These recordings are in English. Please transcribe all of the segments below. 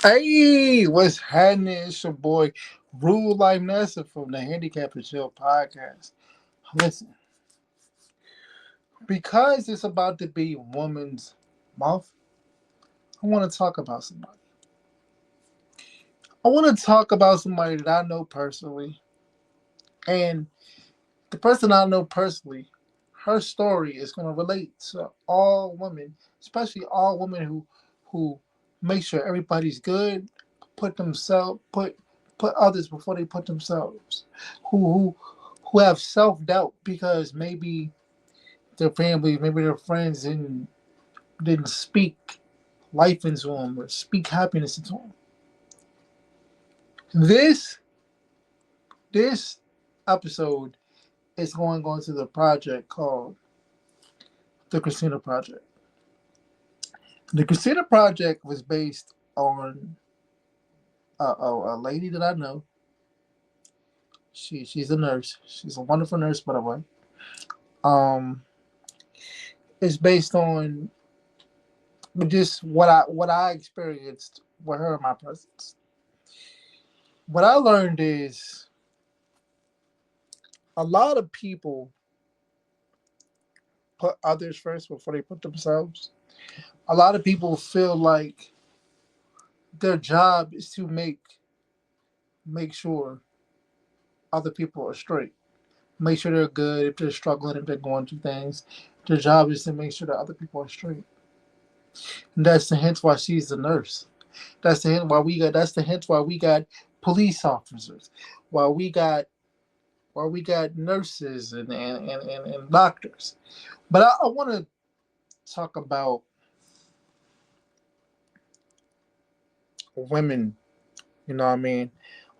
Hey, what's happening? It's your boy Rudelife Nessa from the Handicap and Chill podcast. Listen, because it's about to be Woman's Month, I want to talk about somebody. I want to talk about somebody that I know personally, and the person I know personally, her story is going to relate to all women, especially all women who make sure everybody's good, put themselves put others before they put themselves, who who have self doubt because maybe their family, maybe their friends didn't speak life into them or speak happiness into them. This this episode is going on to the project called the Christina Project. The Christina Project was based on a lady that I know. She's a nurse. She's a wonderful nurse, by the way. Um, it's based on just what I experienced with her in my presence. What I learned is a lot of people put others first before they put themselves. A lot of people feel like their job is to make sure other people are straight, make sure they're good if they're struggling, if they're going through things. Their job is to make sure that other people are straight. And that's the hence why she's a nurse. That's the hence why we got police officers, why we got nurses and doctors. But I want to talk about women, you know what I mean?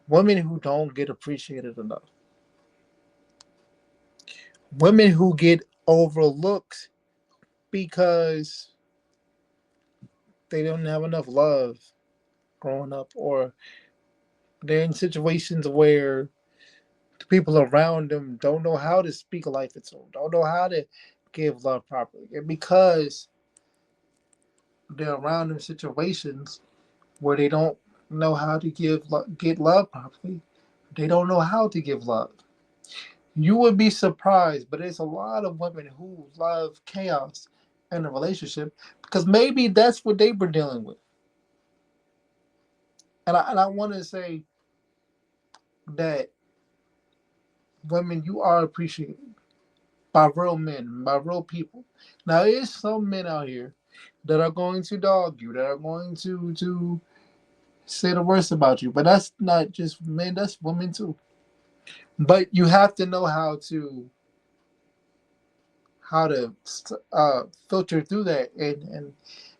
Women who don't get appreciated enough. Women who get overlooked because they don't have enough love growing up, or they're in situations where the people around them don't know how to speak life into them, don't know how to give love properly. And because they're around in situations where they don't know how to get love properly, they don't know how to give love. You would be surprised, but there's a lot of women who love chaos in a relationship because maybe that's what they were dealing with. And I want to say that women, you are appreciated by real men, by real people. Now, there's some men out here that are going to dog you, that are going to say the worst about you, but that's not just men, that's women too. But you have to know how to filter through that and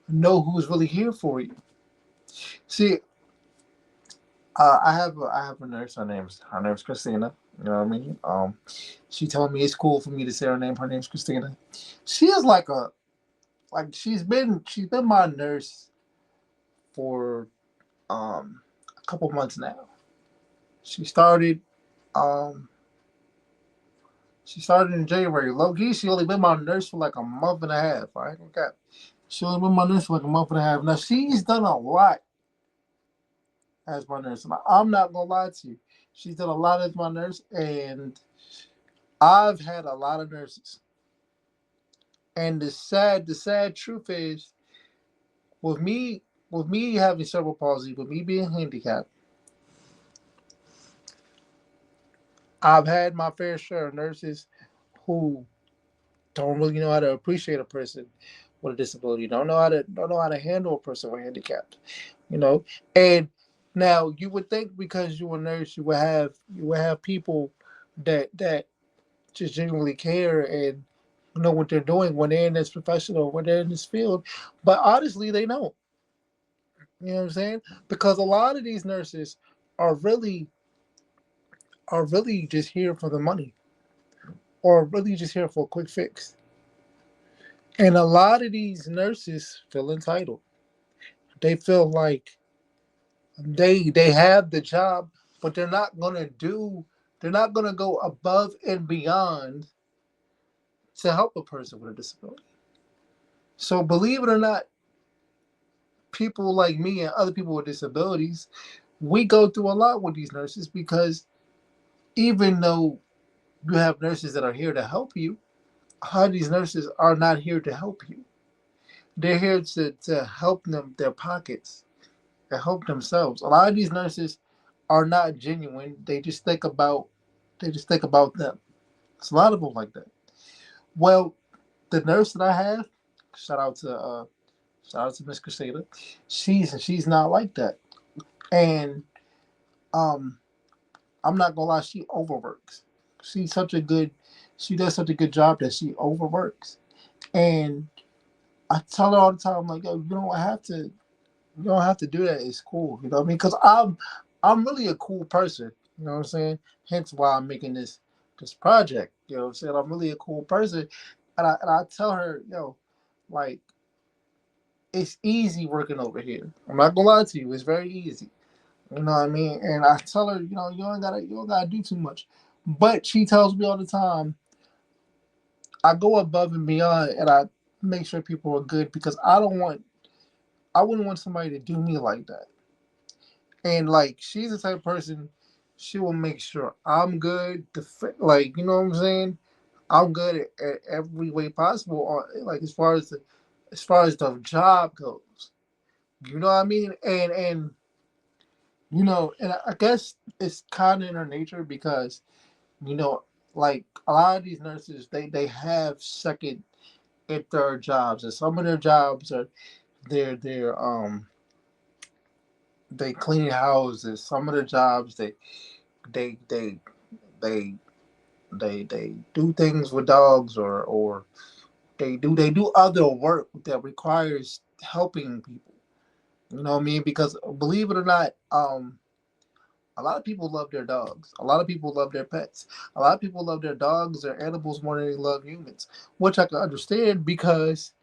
know who's really here for you. See, I have a nurse. Her name's Christina. You know what I mean? She told me it's cool for me to say her name. Her name's Christina. She is like she's been my nurse for a couple months now. She started um she started in January. Low key, she only been my nurse for like a month and a half. Right? Okay. She only been my nurse for like a month and a half. Now she's done a lot as my nurse. And I'm not gonna lie to you. She's done a lot as my nurse, and I've had a lot of nurses. And the sad truth is, with me, with me having cerebral palsy, with me being handicapped, I've had my fair share of nurses who don't really know how to appreciate a person with a disability, don't know how to handle a person with handicapped, you know. And now you would think because you're a nurse, you would have people that just genuinely care and know what they're doing when they're in this profession or when they're in this field. But honestly, they don't. You know what I'm saying? Because a lot of these nurses are really are really just here for the money or really just here for a quick fix. And a lot of these nurses feel entitled. They feel like they have the job, but they're not gonna go above and beyond to help a person with a disability. So believe it or not, people like me and other people with disabilities, we go through a lot with these nurses because even though you have nurses that are here to help you, a lot of these nurses are not here to help you. They're here to help them their pockets and help themselves. A lot of these nurses are not genuine. They just think about them. It's a lot of them like that. Well, the nurse that I have, shout out to uh shout out to Miss Crusader, she's not like that. And um I'm not gonna lie, she overworks. She's such a good she does such a good job that she overworks. And I tell her all the time, like, yo, you don't have to do that. It's cool, you know what I mean? Because I'm really a cool person, you know what I'm saying? Hence why I'm making this project, you know what I'm saying? I'm really a cool person, and I tell her, yo, like it's easy working over here. I'm not gonna lie to you, it's very easy. You know what I mean? And I tell her, you don't gotta do too much. But she tells me all the time, I go above and beyond, and I make sure people are good because I wouldn't want somebody to do me like that. And like she's the type of person, she will make sure I'm good. Like you know what I'm saying? I'm good at every way possible. Like as far as the job goes, you know what I mean? And and I guess it's kind of in her nature because you know, like a lot of these nurses, they have second and third jobs, and some of their jobs are they're they clean houses. Some of the jobs they they they they do things with dogs or they do other work that requires helping people. You know what I mean? Because believe it or not, a lot of people love their dogs. A lot of people love their pets. A lot of people love their dogs, their animals more than they love humans, which I can understand because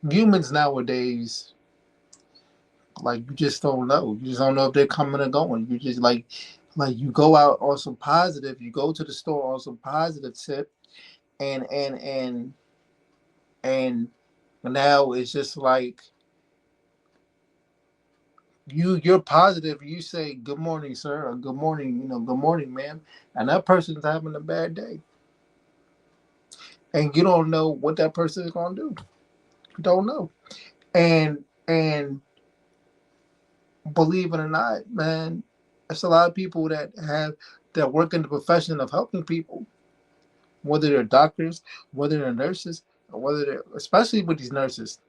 humans nowadays, like you just don't know. You just don't know if they're coming or going. You just like you go out on some positive. You go to the store on some positive tip, and and and and now it's just like you're positive. You say good morning, sir, or good morning, good morning, ma'am, and that person's having a bad day, and you don't know what that person is gonna do. You don't know, and believe it or not, man, there's a lot of people that work in the profession of helping people, whether they're doctors, whether they're nurses, or whether they're especially with these nurses.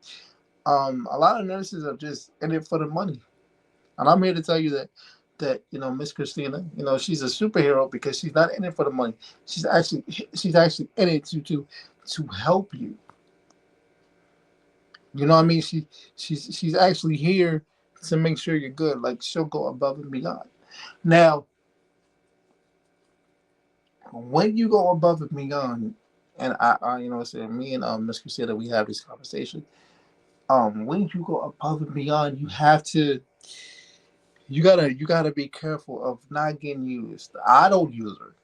A lot of nurses are just in it for the money, and I'm here to tell you that Miss Christina, she's a superhero because she's not in it for the money. She's actually in it to help you. You know what I mean? She's actually here to make sure you're good. Like she'll go above and beyond. Now, when you go above and beyond, and saying me and Miss Christina, we have this conversation. When you go above and beyond, you gotta be careful of not getting used. I don't use her.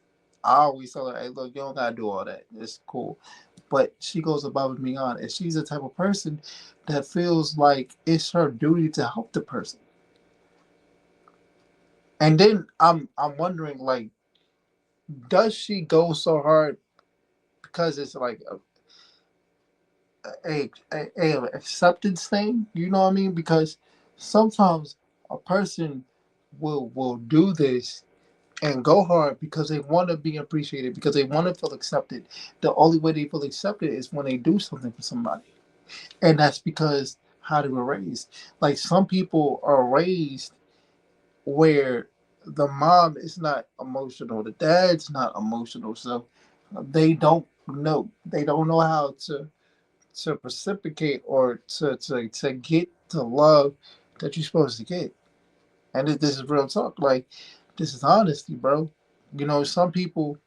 I always tell her, hey, look, you don't gotta do all that. It's cool. But she goes above and beyond, and she's the type of person that feels like it's her duty to help the person. And then I'm wondering, like, does she go so hard because it's like a acceptance thing? You know what I mean? Because sometimes a person will do this and go hard because they want to be appreciated, because they want to feel accepted. The only way they feel accepted is when they do something for somebody. And that's because how they were raised. Like some people are raised where the mom is not emotional, the dad's not emotional, so they don't know how to reciprocate or to get the love that you're supposed to get. And this is real talk. Like this is honesty, bro. Some people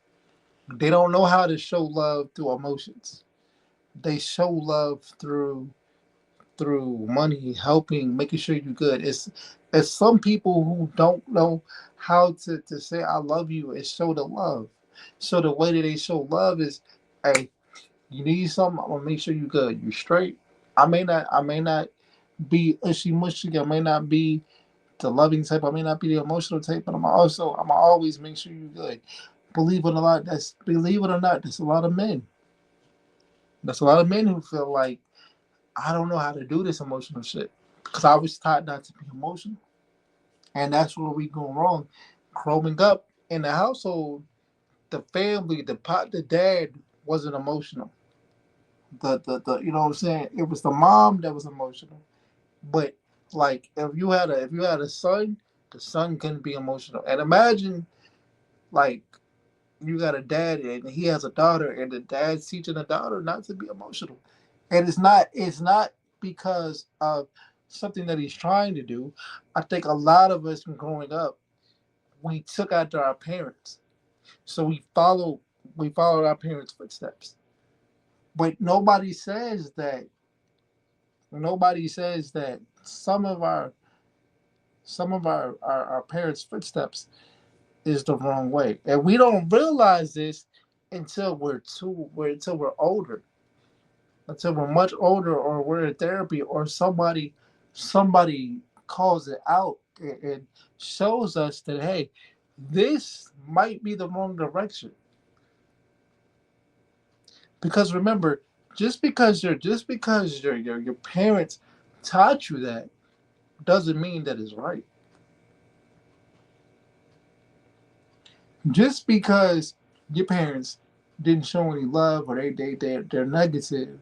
they don't know how to show love through emotions. They show love through money, helping, making sure you're good. It's some people who don't know how to say I love you and show the love. So the way that they show love is, hey, you need something, I'm gonna make sure you're good. You straight, I may not be ushy mushy. I may not be the loving type. I may not be the emotional type, but I'm always make sure you're good. Believe it or not, there's a lot of men. There's a lot of men who feel like I don't know how to do this emotional shit because I was taught not to be emotional, and that's where we go wrong. Growing up in the household, the family, the dad wasn't emotional. The you know what I'm saying? It was the mom that was emotional. But like if you had a son, the son couldn't be emotional. And imagine like you got a dad and he has a daughter and the dad's teaching the daughter not to be emotional. And it's not because of something that he's trying to do. I think a lot of us from growing up, we took after our parents. So we followed our parents' footsteps. But nobody says that some of our parents' footsteps is the wrong way. And we don't realize this until we're older, until we're much older or we're in therapy or somebody calls it out and shows us that hey, this might be the wrong direction. Because remember, just because your parents taught you that doesn't mean that it's right. Just because your parents didn't show any love or they're negative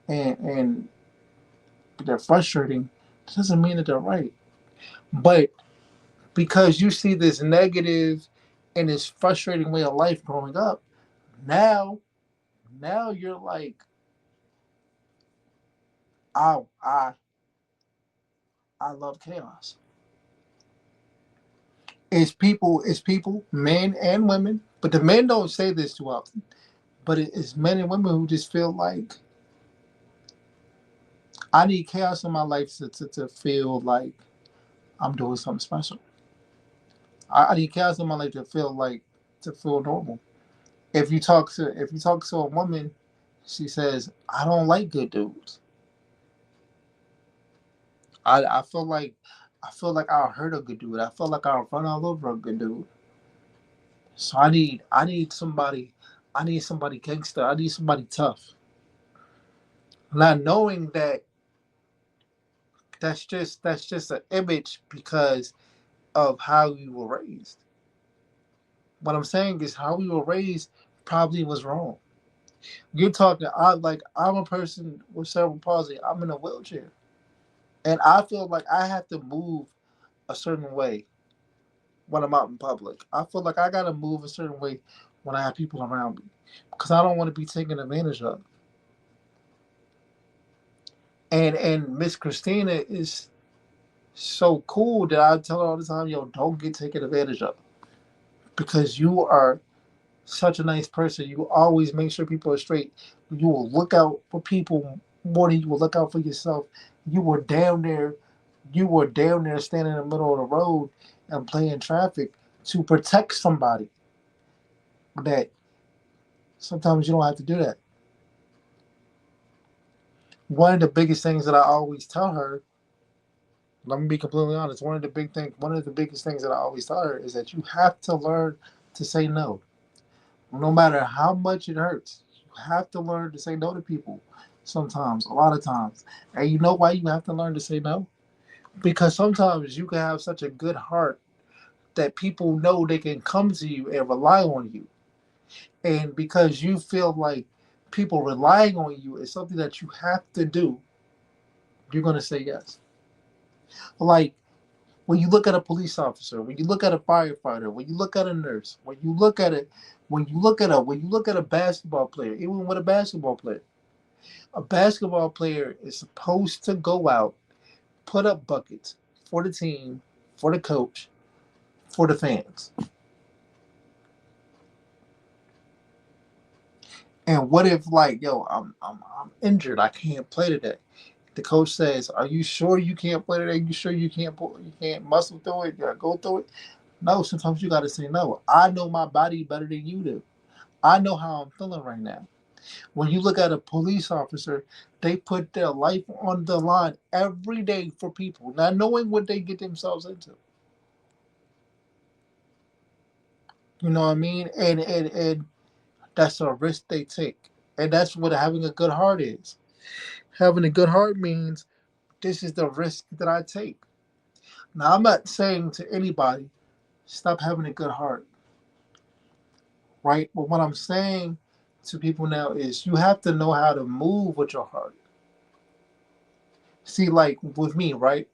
and they're frustrating doesn't mean that they're right. But because you see this negative and this frustrating way of life growing up, now now you're like, I I I love chaos. It's people, men and women, but the men don't say this too often. But it's men and women who just feel like I need chaos in my life to feel like I'm doing something special. I need chaos in my life to feel normal. If you talk to a woman, she says, I don't like good dudes. I feel like I'll hurt a good dude. I feel like I'll run all over a good dude. So I need somebody gangster. I need somebody tough. Not knowing that that's just an image because of how we were raised. What I'm saying is how we were raised probably was wrong. You're talking I'm a person with cerebral palsy. I'm in a wheelchair. And I feel like I have to move a certain way when I'm out in public. I feel like I gotta move a certain way when I have people around me. Because I don't want to be taken advantage of. And Miss Christina is so cool that I tell her all the time, yo, don't get taken advantage of. Because you are such a nice person. You always make sure people are straight. You will look out for people more than you will look out for yourself. You were down there, you were down there standing in the middle of the road and playing traffic to protect somebody that sometimes you don't have to do that. One of the biggest things that I always tell her, let me be completely honest, one of the biggest things that I always tell her is that you have to learn to say no. No matter how much it hurts, you have to learn to say no to people sometimes, a lot of times. And you know why you have to learn to say no? Because sometimes you can have such a good heart that people know they can come to you and rely on you. And because you feel like people relying on you is something that you have to do, you're going to say yes. Like when you look at a police officer, when you look at a firefighter, when you look at a nurse, when you look at a basketball player, even with a basketball player, a basketball player is supposed to go out, put up buckets for the team, for the coach, for the fans. And what if like, yo, I'm injured, I can't play today. The coach says, "Are you sure you can't play today? You sure you can't muscle through it? You gotta go through it." No, sometimes you gotta say no. I know my body better than you do. I know how I'm feeling right now. When you look at a police officer, they put their life on the line every day for people, not knowing what they get themselves into. You know what I mean? And that's a risk they take. And that's what having a good heart is. Having a good heart means this is the risk that I take. Now, I'm not saying to anybody, stop having a good heart, right? But what I'm saying to people now is you have to know how to move with your heart. See, like with me, right?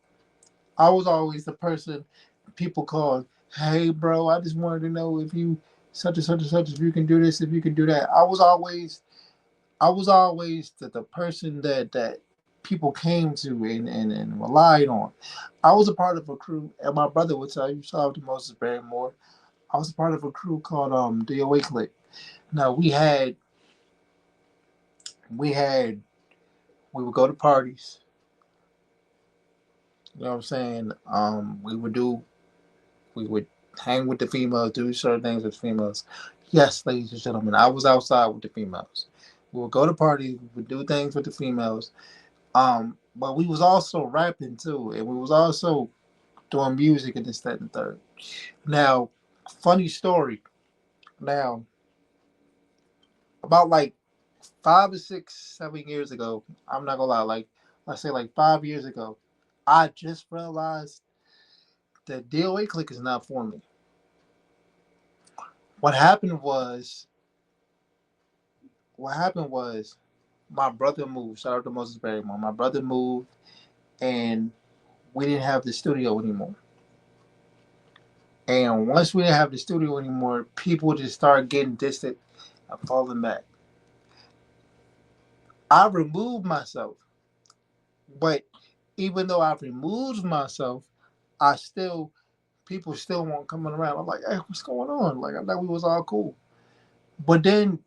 I was always the person people called, hey, bro, I just wanted to know if you such and such and such, if you can do this, if you can do that. I was always the person that people came to and relied on. I was a part of a crew, and my brother would tell you, shout out to Moses Barrymore. I was a part of a crew called DOA Click. Now we had we would go to parties. You know what I'm saying? We would hang with the females, do certain things with females. Yes, ladies and gentlemen, I was outside with the females. We would go to parties, we would do things with the females. But we was also rapping too, and we was also doing music and this, that, and the third. Now, funny story. Now, about like 5 or 6, 7 years ago, I'm not gonna lie, like let's say like 5 years ago, I just realized that DOA click is not for me. What happened was, what happened was, my brother moved. Shout out to Moses Barrymore. My brother moved, and we didn't have the studio anymore. And once we didn't have the studio anymore, people just started getting distant and falling back. I removed myself, but even though I've removed myself, I still people still weren't coming around. I'm like, hey, what's going on? Like I thought we was all cool. But then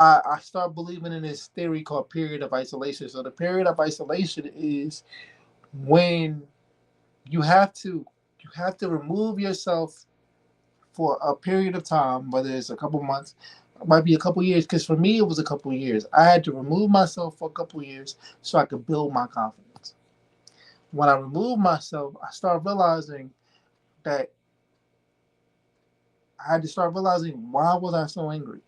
I start believing in this theory called period of isolation. So the period of isolation is when you have to you have to remove yourself for a period of time, whether it's a couple months, it might be a couple years. Because for me, it was a couple years. I had to remove myself for a couple years so I could build my confidence. When I removed myself, I started realizing that I had to start realizing why was I so angry?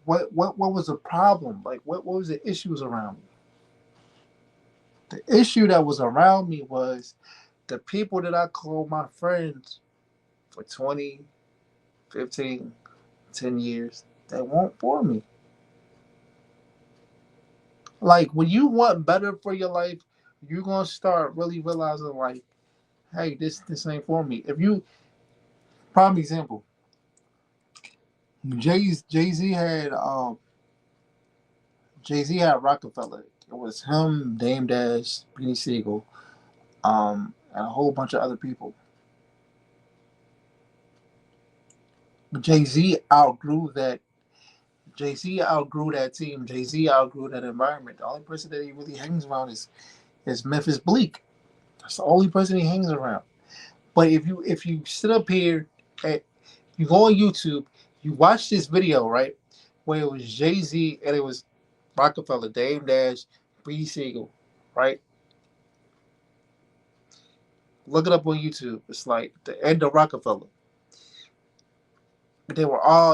What was the problem? Like what was the issues around me? The issue that was around me was the people that I called my friends for 20, 15, 10 years that won't for me. Like when you want better for your life, you're gonna start really realizing like, hey, this ain't for me. If you prime example, Jay Z had Jay Z had Rockefeller. It was him, Dame Dash, Beanie Siegel, and a whole bunch of other people. But Jay Z outgrew that team. Jay Z outgrew that environment. The only person that he really hangs around is Memphis Bleak. That's the only person he hangs around. But if you sit up here and you go on YouTube, you watch this video, right? Where it was Jay Z and it was Rockefeller, Dame Dash, B. Siegel, right? Look it up on YouTube. It's like the end of Rockefeller. But they were all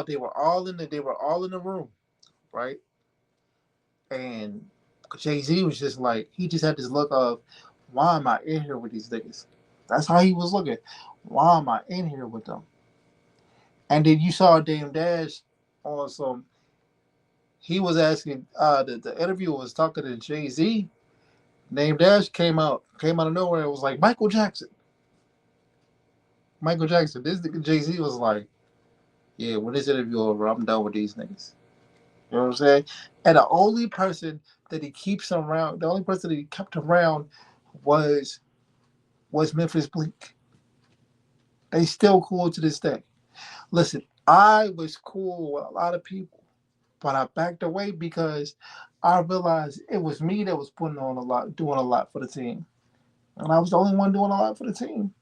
in the room, right? And Jay Z was just like he just had this look of why am I in here with these niggas? That's how he was looking. Why am I in here with them? And then you saw Dame Dash on some. He was asking. The interviewer was talking to Jay Z. Dame Dash came out of nowhere. It was like Michael Jackson. Michael Jackson. This Jay Z was like, yeah, when this interview over, I'm done with these niggas. You know what I'm saying? And the only person that he keeps around, the only person that he kept around was was Memphis Bleak. They still cool to this day. Listen, I was cool with a lot of people, but I backed away because I realized it was me that was putting on a lot, doing a lot for the team, and I was the only one doing a lot for the team.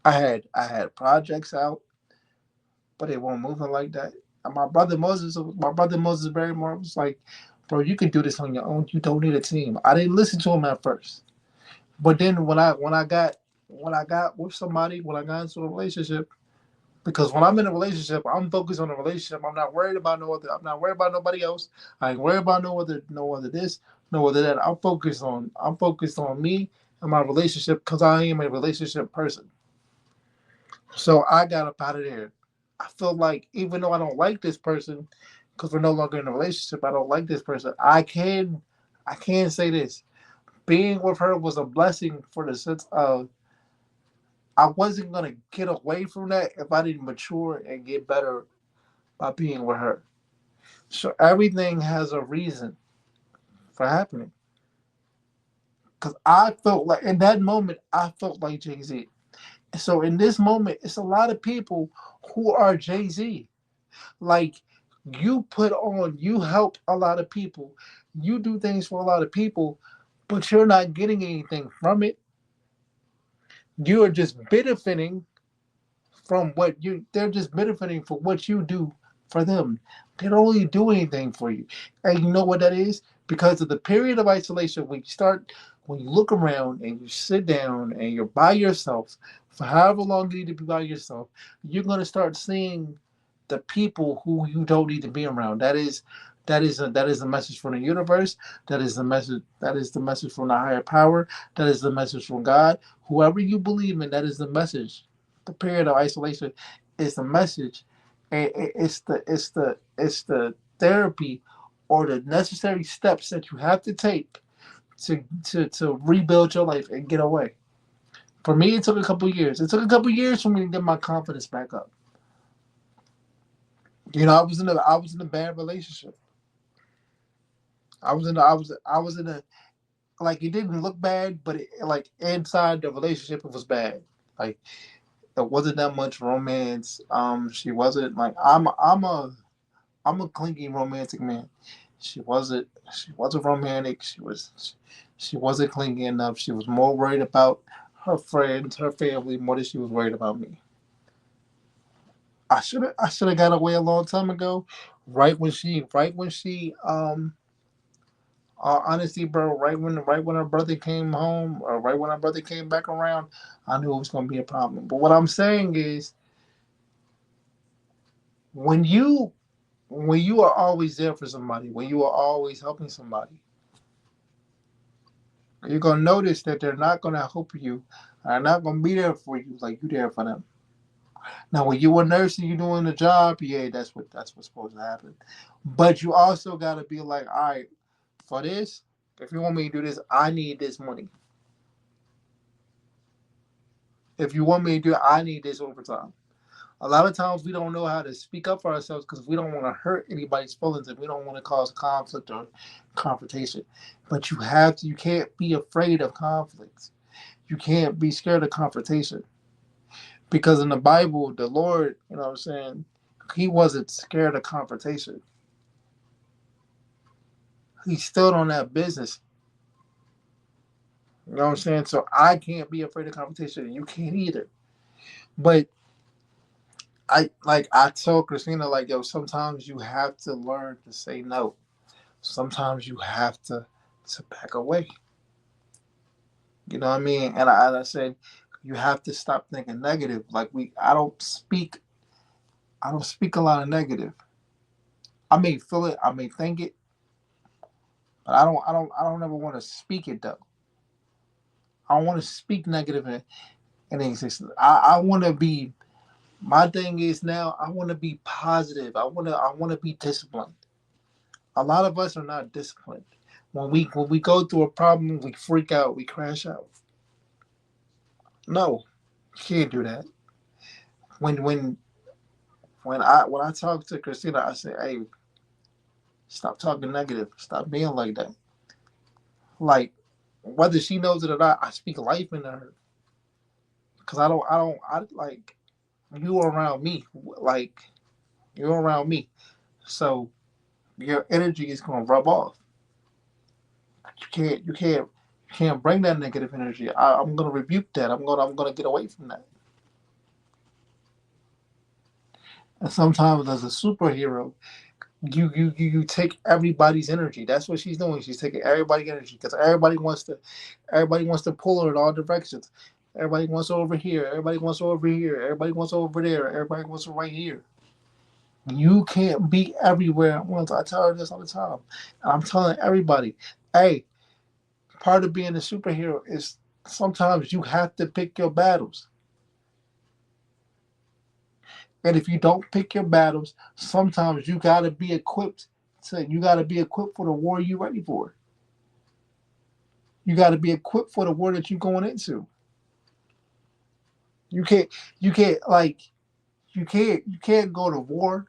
I had projects out, but it won't move like that. And my brother Moses Barrymore was like, bro, you can do this on your own. You don't need a team. I didn't listen to him at first, but then when I got with somebody, when I got into a relationship, because when I'm in a relationship, I'm focused on the relationship. I'm not worried about no other. I'm not worried about nobody else. I ain't worried about no other this, no other that. I'm focused on me and my relationship because I am a relationship person. So I got up out of there. I feel like even though I don't like this person, because we're no longer in a relationship, I don't like this person. I can say this: being with her was a blessing for the sense of I wasn't gonna get away from that if I didn't mature and get better by being with her. So everything has a reason for happening. Because I felt like in that moment, I felt like Jay Z. So in this moment, it's a lot of people who are Jay Z. Like you help a lot of people, you do things for a lot of people, but you're not getting anything from it. You are just benefiting from what you they're just benefiting for what you do for them. They don't really do anything for you. And you know what that is? Because of the period of isolation, when you look around and you sit down and you're by yourself for however long you need to be by yourself, you're gonna start seeing the people who you don't need to be around. That is a message from the universe. That is the message from the higher power. That is the message from God. Whoever you believe in, that is the message. The period of isolation is the message, and it's the therapy or the necessary steps that you have to take to rebuild your life and get away. For me, it took a couple years. It took a couple years for me to get my confidence back up. You know, I was in a bad relationship. I was in a like it didn't look bad, but like inside the relationship it was bad. Like there wasn't that much romance. She wasn't like I'm a clingy romantic man. She wasn't romantic. She wasn't clingy enough. She was more worried about her friends, her family, more than she was worried about me. I should have got away a long time ago. Right when she honestly, bro, right when her brother came home, or right when her brother came back around, I knew it was gonna be a problem. But what I'm saying is, when you when you are always there for somebody, when you are always helping somebody, you're gonna notice that they're not gonna help you, are not gonna be there for you like you there for them. Now, when you a nurse and you doing the job, yeah, that's what's supposed to happen. But you also gotta be like, all right, for this, if you want me to do this, I need this money. If you want me to do it, I need this overtime. A lot of times we don't know how to speak up for ourselves because we don't want to hurt anybody's feelings and we don't want to cause conflict or confrontation. But you can't be afraid of conflicts. You can't be scared of confrontation. Because in the Bible, the Lord, you know what I'm saying, he wasn't scared of confrontation. He stood on that business. You know what I'm saying? So I can't be afraid of confrontation and you can't either. But I told Christina, like, yo, sometimes you have to learn to say no. Sometimes you have to back away. You know what I mean? And I said you have to stop thinking negative. Like I don't speak a lot of negative. I may feel it, I may think it, but I don't ever want to speak it though. I don't want to speak negative in existence. I want to be. My thing is now I want to be positive. I want to be disciplined. A lot of us are not disciplined. When we go through a problem, we freak out, we crash out. No, you can't do that. When when when I talk to Christina, I say, "Hey, stop talking negative. Stop being like that." Like whether she knows it or not, I speak life into her because I like you around me. Like you're around me, so your energy is gonna rub off. You can't bring that negative energy. I'm gonna rebuke that. I'm gonna get away from that. And sometimes as a superhero, you take everybody's energy. That's what she's doing. She's taking everybody's energy because everybody wants to pull her in all directions. Everybody wants her over here. Everybody wants her over here. Everybody wants her over there. Everybody wants her right here. You can't be everywhere at once. I tell her this all the time. And I'm telling everybody, hey, part of being a superhero is sometimes you have to pick your battles. And if you don't pick your battles, sometimes you gotta be equipped. You gotta be equipped for the war you're ready for. You gotta be equipped for the war that you're going into. You can't you can't like you can't go to war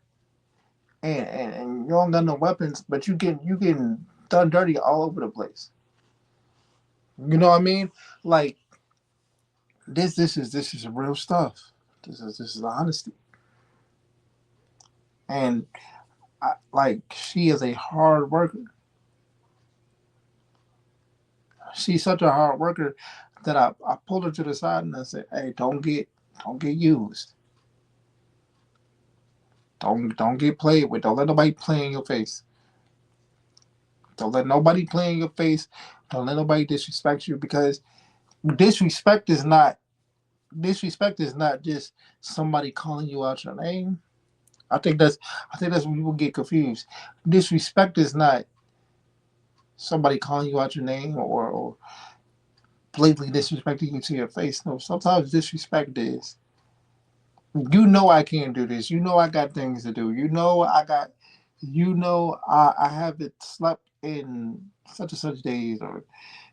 and you don't got no weapons, but you getting done dirty all over the place. You know what I mean? Like this is real stuff. This is honesty. And like she is a hard worker. She's such a hard worker that I pulled her to the side and I said, "Hey, don't get used. Don't get played with. Don't let nobody play in your face. Don't let nobody play in your face. Don't let nobody disrespect you because disrespect is not disrespect is not just somebody calling you out your name. I think that's I think that's when people get confused. Disrespect is not somebody calling you out your name or blatantly disrespecting you to your face. No, sometimes disrespect is you know I can't do this. You know I got things to do. I haven't slept in such and such days or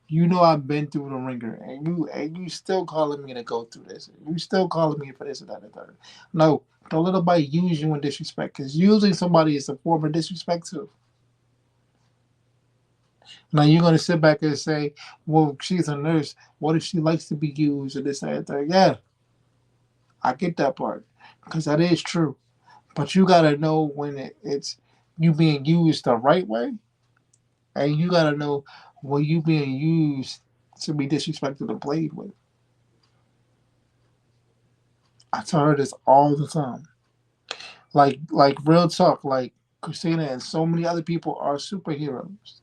you know I've been through the ringer and you still calling me to go through this. You still calling me for this and that and third. No, don't let nobody use you in disrespect because using somebody is a form of disrespect too. Now you're gonna sit back and say, well, she's a nurse. What if she likes to be used or this and that? Yeah, I get that part because that is true. But you gotta know when it's you being used the right way, and you gotta know when you being used to be disrespected and played with. I tell her this all the time. Like real talk, like Christina and so many other people are superheroes.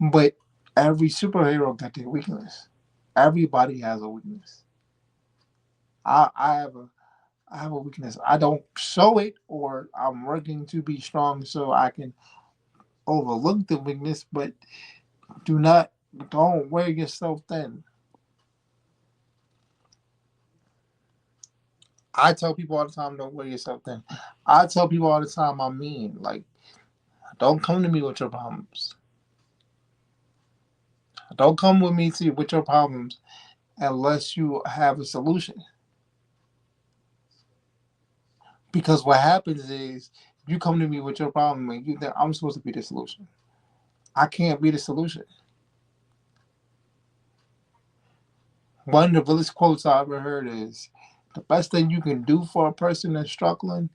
But every superhero got their weakness. Everybody has a weakness. I have a weakness. I don't show it or I'm working to be strong so I can overlook the weakness, but do not don't wear yourself thin. I tell people all the time, don't wear yourself thin. I tell people all the time, I'm mean. Like, don't come to me with your problems. Don't come with me to with your problems unless you have a solution. Because what happens is you come to me with your problem and you think I'm supposed to be the solution. I can't be the solution. One of the realest quotes I ever heard is the best thing you can do for a person that's struggling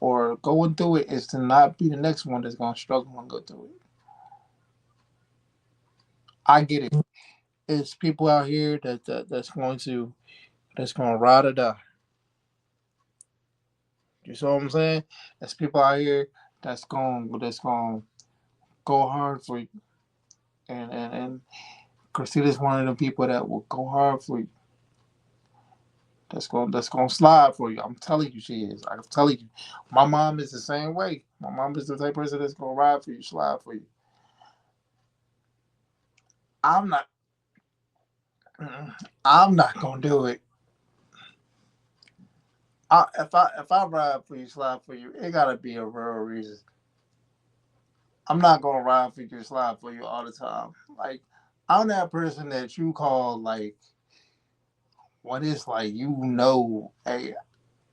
or going through it is to not be the next one that's gonna struggle and go through it. I get it. It's people out here that's gonna ride or die. You see what I'm saying? There's people out here that's gonna go hard for you. And Christina's one of the people that will go hard for you. That's gonna slide for you. I'm telling you she is. I'm telling you. My mom is the same way. My mom is the type of person that's gonna ride for you, slide for you. I'm not I'm not gonna do it. If I ride for you, slide for you, it gotta be a real reason. I'm not gonna ride for you, slide for you all the time. Like I'm that person that you call like when it's like hey,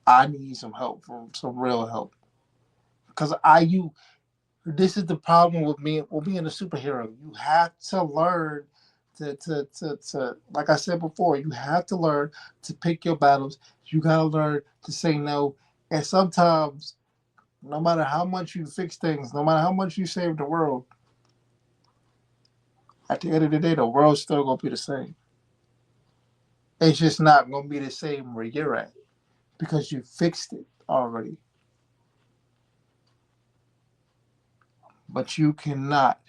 I need some help from some real help. Cause this is the problem with being a superhero. You have to learn to like I said before, you have to learn to pick your battles. You gotta learn to say no. And sometimes, no matter how much you fix things, no matter how much you save the world, at the end of the day, the world's still gonna be the same. It's just not gonna be the same where you're at. because you fixed it already. But you cannot.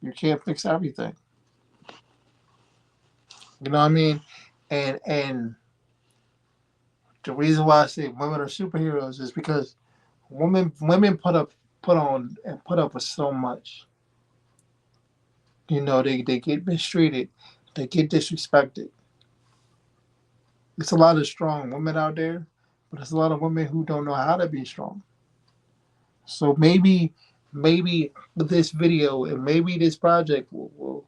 You can't fix everything. You know what I mean? And the reason why I say women are superheroes is because women put on and put up with so much. You know, they get mistreated, they get disrespected. It's a lot of strong women out there, but there's a lot of women who don't know how to be strong. So maybe this video and maybe this project will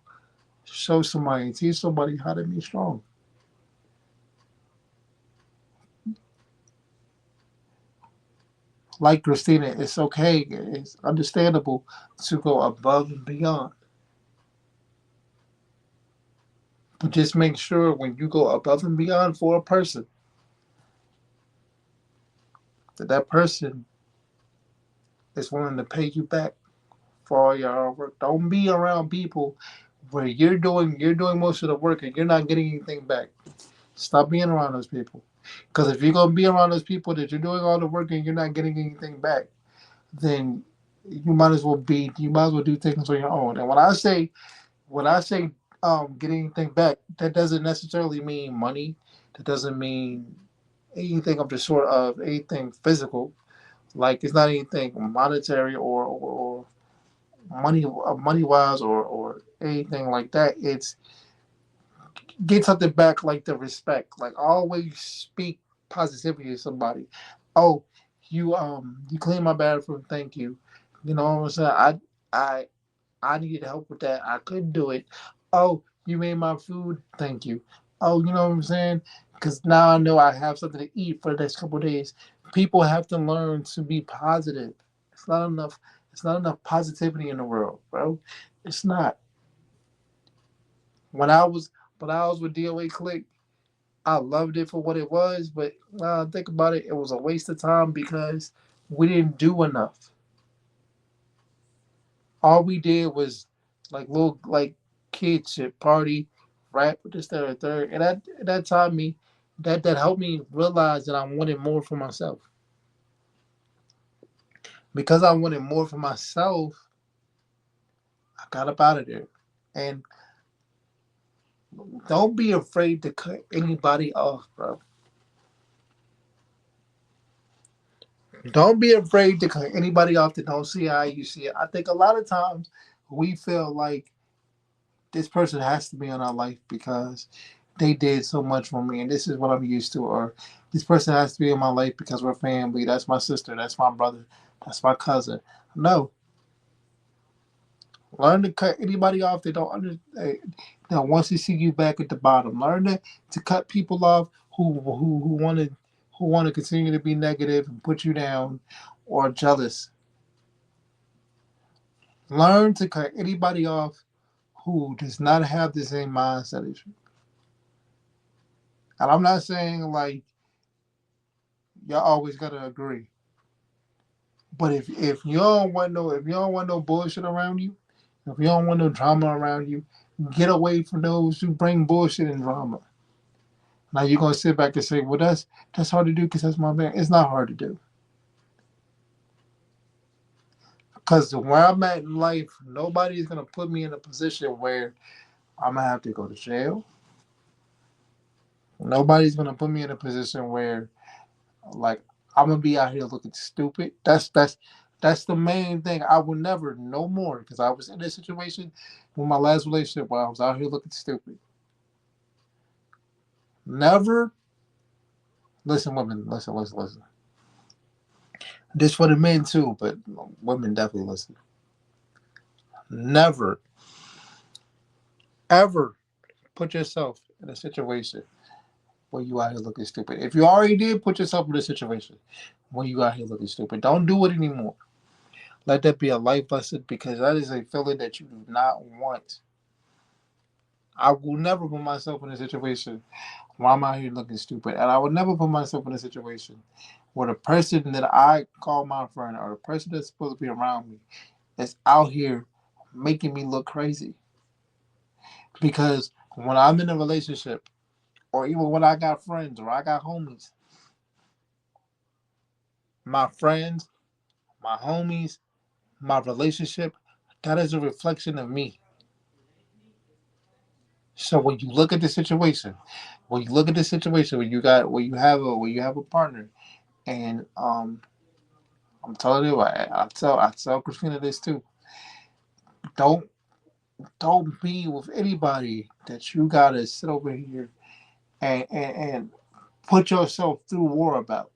show somebody, teach somebody how to be strong. Like Christina, it's okay, it's understandable to go above and beyond. But just make sure when you go above and beyond for a person, that person is willing to pay you back for all your hard work. Don't be around people where you're doing most of the work and you're not getting anything back. Stop being around those people. Because if you're gonna be around those people that you're doing all the work and you're not getting anything back, then you might as well do things on your own. And when I say getting anything back, that doesn't necessarily mean money. That doesn't mean anything of the sort of anything physical. Like it's not anything monetary or money wise or anything like that. It's get something back like the respect. Like always speak positivity to somebody. Oh, you clean my bathroom, thank you. You know what I'm saying? I I needed help with that. I couldn't do it. Oh, you made my food, thank you. Oh, you know what I'm saying? Because now I know I have something to eat for the next couple of days. People have to learn to be positive. It's not enough. It's not enough positivity in the world, bro. It's not. When I was with DOA Click, I loved it for what it was, but think about it, it was a waste of time because we didn't do enough. All we did was like little like kids shit, party, rap, this, that, or third, and that taught me that helped me realize that I wanted more for myself. Because I wanted more for myself, I got up out of there. And don't be afraid to cut anybody off, bro. Don't be afraid to cut anybody off that don't see how you see it. I think a lot of times we feel like this person has to be in our life because they did so much for me and this is what I'm used to, or this person has to be in my life because we're family. That's my sister, that's my brother, that's my cousin. No. Learn to cut anybody off that don't understand, that wants to see you back at the bottom. Learn to cut people off who want to continue to be negative and put you down or jealous. Learn to cut anybody off who does not have the same mindset as you. And I'm not saying like y'all always gotta agree. But if you don't want no bullshit around you, if you don't want no drama around you, get away from those who bring bullshit and drama. Now you're gonna sit back and say, "Well, that's hard to do because that's my man." It's not hard to do because where I'm at in life, nobody's gonna put me in a position where I'm gonna have to go to jail. Nobody's gonna put me in a position where like I'm gonna be out here looking stupid. That's the main thing. I will never no more because I was in this situation with my last relationship where I was out here looking stupid. Never listen, women. Listen, listen, listen. This for the men too, but women definitely listen. Never, ever put yourself in a situation where you out here looking stupid. If you already did, put yourself in a situation where you out here looking stupid. Don't do it anymore. Let that be a life lesson because that is a feeling that you do not want. I will never put myself in a situation where I'm out here looking stupid. And I would never put myself in a situation where the person that I call my friend or the person that's supposed to be around me is out here making me look crazy. Because when I'm in a relationship or even when I got friends or I got homies, my friends, my homies, my relationship, that is a reflection of me. So when you look at the situation, when you look at the situation when you have a partner, and I'm telling you, I tell Christina this too. Don't don't be with anybody that you gotta sit over here and put yourself through war about.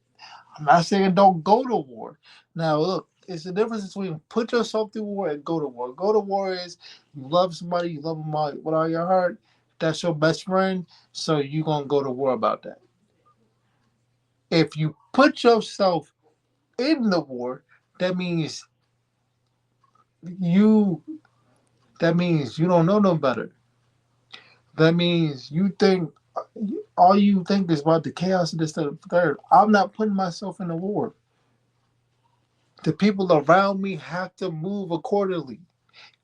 I'm not saying don't go to war. Now look, it's the difference between put yourself through war and go to war. Go to war is you love somebody, you love them all, with all your heart. That's your best friend, so you gonna go to war about that. If you put yourself in the war, that means you that means you don't know no better. That means you think all you think is about the chaos of this, that, and the third. I'm not putting myself in the war. The people around me have to move accordingly.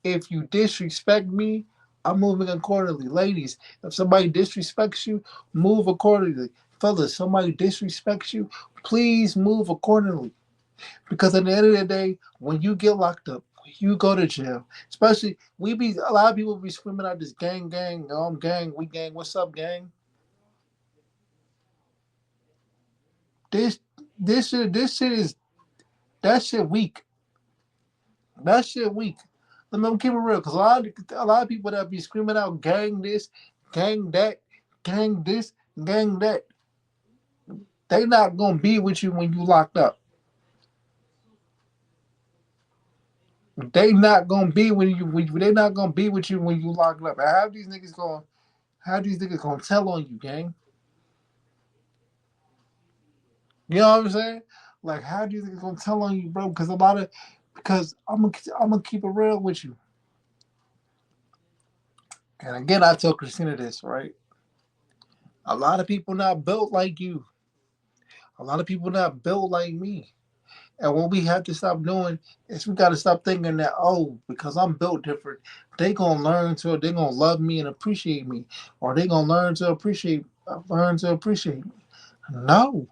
If you disrespect me, I'm moving accordingly. Ladies, if somebody disrespects you, move accordingly. Fellas, somebody disrespects you, please move accordingly. Because at the end of the day, when you get locked up, when you go to jail, especially we be a lot of people be screaming out this gang, gang, gang, we gang, what's up, gang? This this shit is that shit weak. That shit weak. Let me keep it real, cause a lot of people that be screaming out gang this, gang that, gang this, gang that, they not gonna be with you when you locked up. They not gonna be they not gonna be with you when you locked up. And how these niggas gonna tell on you, gang? You know what I'm saying? Like how these niggas gonna tell on you, bro? Because I'm gonna keep it real with you. And again, I tell Christina this, right? A lot of people not built like you. A lot of people not built like me. And what we have to stop doing is we got to stop thinking that, oh, because I'm built different, they gonna love me and appreciate me, or they gonna learn to appreciate me. No,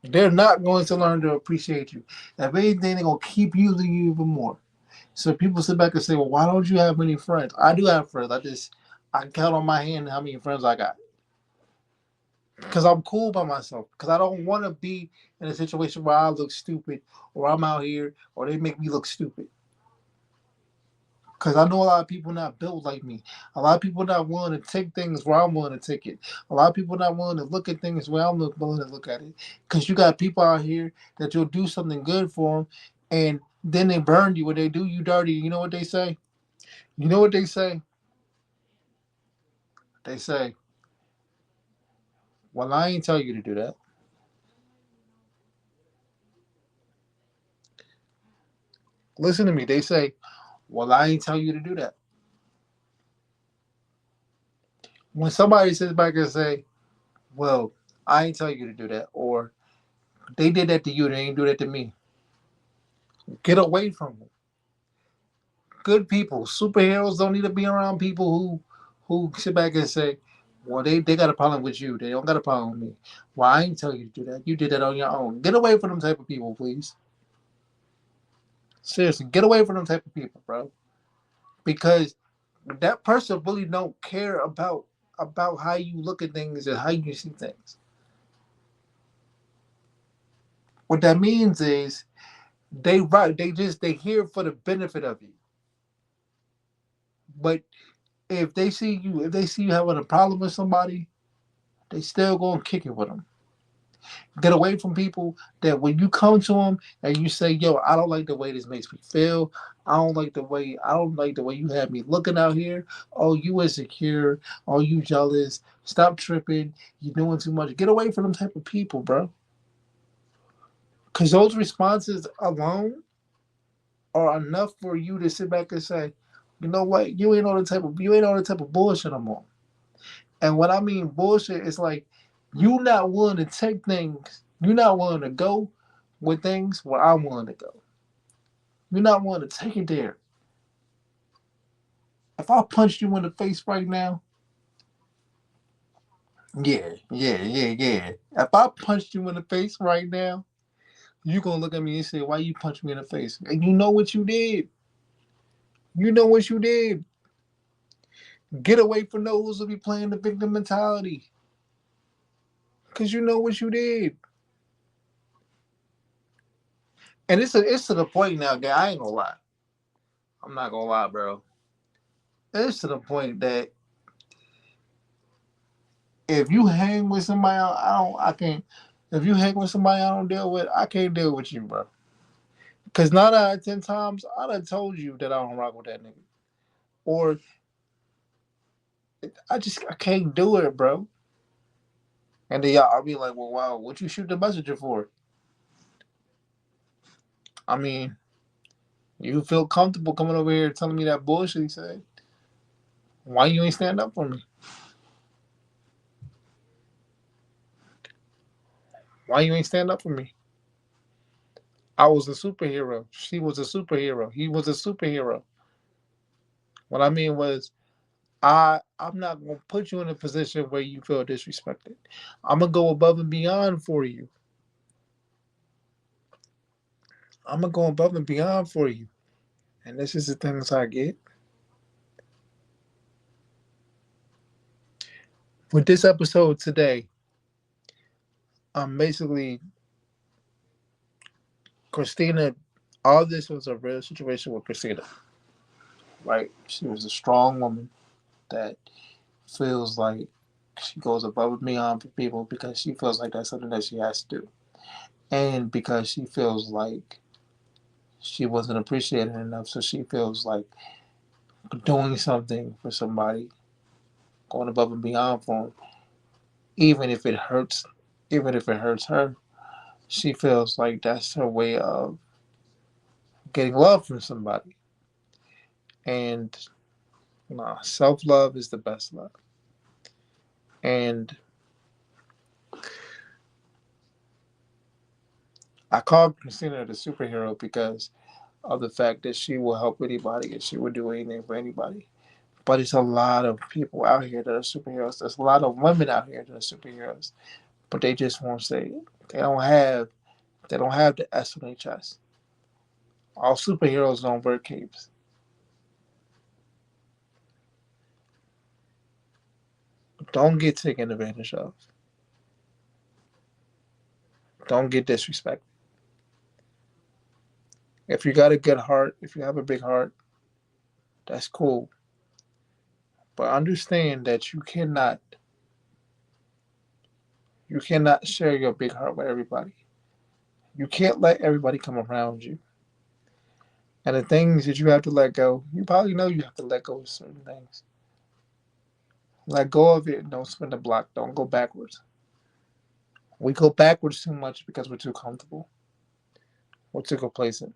they're not going to learn to appreciate you. If anything, they're gonna keep using you even more. So people sit back and say, well, why don't you have many friends? I do have friends. I count on my hand how many friends I got. Because I'm cool by myself. Because I don't want to be in a situation where I look stupid, or I'm out here, or they make me look stupid. Because I know a lot of people not built like me. A lot of people not willing to take things where I'm willing to take it. A lot of people not willing to look at things where willing to look at it. Because you got people out here that you'll do something good for them, and then they burn you. When they do you dirty, you know what they say? You know what they say? They say, well, I ain't tell you to do that. Listen to me. They say, well, I ain't tell you to do that. When somebody sits back and say, well, I ain't tell you to do that, or they did that to you, they ain't do that to me. Get away from them. Good people, superheroes don't need to be around people who sit back and say, well, they got a problem with you. They don't got a problem with me. Well, I ain't tell you to do that. You did that on your own. Get away from them type of people, please. Seriously, get away from them type of people, bro. Because that person really don't care about how you look at things and how you see things. What that means is they here for the benefit of you. But if they see you having a problem with somebody, they still gonna kick it with them. Get away from people that when you come to them and you say, "Yo, I don't like the way this makes me feel. I don't like the way you have me looking out here. Oh, you insecure. Oh, you jealous. Stop tripping. You're doing too much." Get away from them type of people, bro. Because those responses alone are enough for you to sit back and say, "You know what? You ain't on the type of bullshit I'm on." And what I mean bullshit is like you not willing to take things, you're not willing to go with things where I'm willing to go. You're not willing to take it there. If I punched you in the face right now, Yeah, yeah, yeah, yeah. If I punched you in the face right now, you gonna look at me and say, "Why you punch me in the face?" And you know what you did. You know what you did. Get away from those who be playing the victim mentality, cause you know what you did. And it's to the point now, guy. I ain't gonna lie. I'm not gonna lie, bro. It's to the point that if you hang with somebody, I can't. If you hang with somebody I don't deal with, I can't deal with you, bro. Cause 9 out of 10 times, I done told you that I don't rock with that nigga, or I can't do it, bro. And then y'all, I'll be like, well, wow, what you shoot the messenger for? I mean, you feel comfortable coming over here telling me that bullshit. He said, why you ain't stand up for me? Why you ain't stand up for me? I was a superhero. She was a superhero. He was a superhero. What I mean was, I'm not gonna put you in a position where you feel disrespected. I'm gonna go above and beyond for you. I'm gonna go above and beyond for you. And this is the things I get. With this episode today, I'm basically Christina. All this was a real situation with Christina, right? She was a strong woman that feels like she goes above and beyond for people because she feels like that's something that she has to do. And because she feels like she wasn't appreciated enough, so she feels like doing something for somebody, going above and beyond for them, even if it hurts, even if it hurts her, she feels like that's her way of getting love from somebody. And nah, self love is the best love. And I call Christina the superhero because of the fact that she will help anybody and she will do anything for anybody. But it's a lot of people out here that are superheroes. There's a lot of women out here that are superheroes, but they just won't say it. They don't have the S on their chest. All superheroes don't wear capes. Don't get taken advantage of. Don't get disrespected. If you got a good heart, if you have a big heart, that's cool. But understand that you cannot share your big heart with everybody. You can't let everybody come around you. And the things that you have to let go, you probably know you have to let go of certain things. Let go of it and don't spin the block. Don't go backwards. We go backwards too much because we're too comfortable. We're too complacent.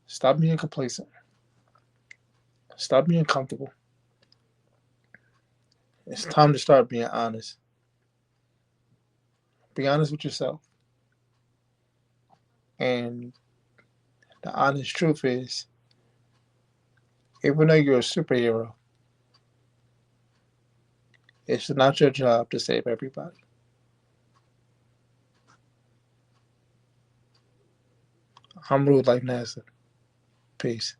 Stop being complacent. Stop being comfortable. It's time to start being honest. Be honest with yourself. And the honest truth is, even though you're a superhero, it's not your job to save everybody. I'm Rude like NASA. Peace.